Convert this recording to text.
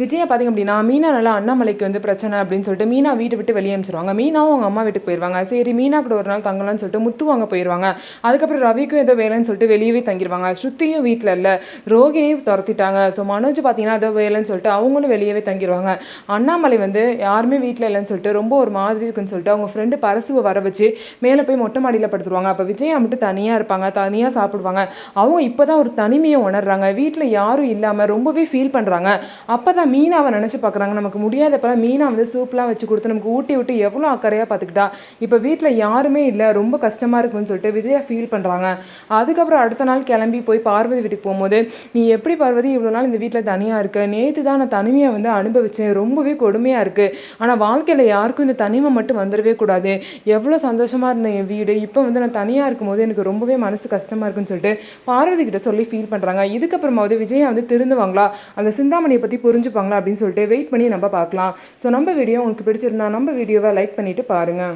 விஜயா பார்த்திங்க அப்படின்னா மீனானால அண்ணாமலைக்கு வந்து பிரச்சனை அப்படின்னு சொல்லிட்டு மீனா வீட்டை விட்டு வெளியே அனுப்பிச்சிருவாங்க. மீனாவும் அவங்க அம்மா வீட்டுக்கு போயிடுவாங்க. சரி மீனா கூட ஒரு நாள் தங்கலாம்னு சொல்லிட்டு முத்து வாங்க போயிடுவாங்க. அதுக்கப்புறம் ரவிக்கும் ஏதோ வேலைன்னு சொல்லிட்டு வெளியவே தங்கிடுவாங்க. ஸ்ருதியும் வீட்டில் இல்லை, ரோகிணியும் துரத்திட்டாங்க. ஸோ மனோஜ் பார்த்தீங்கன்னா ஏதோ வேலைன்னு சொல்லிட்டு அவங்களும் வெளியவே தங்கிடுவாங்க. அண்ணாமலை வந்து யாருமே வீட்டில் இல்லைன்னு சொல்லிட்டு ரொம்ப ஒரு மாதிரி இருக்குன்னு சொல்லிட்டு அவங்க ஃப்ரெண்டு பரசுவை வர வச்சு மேலே போய் மொட்டை மாடியில் படுத்துருவாங்க. அப்போ விஜயா மட்டும் தனியாக இருப்பாங்க, தனியாக சாப்பிடுவாங்க. அவங்க இப்போ தான் ஒரு தனிமையை உணர்றாங்க. வீட்டில் யாரும் இல்லாமல் ரொம்பவே ஃபீல் பண்ணுறாங்க. அப்போ தான் மீனாவை நினச்சி பார்க்குறாங்க. நமக்கு முடியாதப்பெல்லாம் மீனா வந்து சூப்லாம் வச்சு கொடுத்து நமக்கு ஊட்டி விட்டு எவ்வளோ அக்கறையாக பார்த்துக்கிட்டா. இப்போ வீட்டில் யாருமே இல்லை, ரொம்ப கஷ்டமாக இருக்குன்னு சொல்லிட்டு விஜயா ஃபீல் பண்ணுறாங்க. அதுக்கப்புறம் அடுத்த நாள் கிளம்பி போய் பார்வதி வீட்டுக்கு போகும்போது, நீ எப்படி பார்வதி இவ்வளோ நாள் இந்த வீட்டில் தனியாக இருக்க? நேற்று தான் நான் தனிமையை வந்து அனுபவித்தேன், ரொம்பவே கொடுமையாக இருக்குது. ஆனால் வாழ்க்கையில் யாருக்கும் இந்த தனிமை மட்டும் வந்துடவே கூடாது. எவ்வளோ சந்தோஷமாக இருந்தேன் என் வீடு, இப்போ வந்து நான் தனியாக இருக்கும்போது எனக்கு ரொம்பவே மனசு கஷ்டமாக இருக்குன்னு சொல்லிட்டு பார்வதி கிட்ட சொல்லி ஃபீல் பண்ணுறாங்க. இதுக்கப்புறமாவது விஜயா வந்து திருந்துவாங்களா, அந்த சிந்தாமணியை பற்றி புரிஞ்சுப்பாங்களா அப்படின்னு சொல்லிட்டு வெயிட் பண்ணி நம்ம பார்க்கலாம். ஸோ நம்ம வீடியோ உங்களுக்கு பிடிச்சிருந்தா நம்ம வீடியோவை லைக் பண்ணிவிட்டு பாருங்கள்.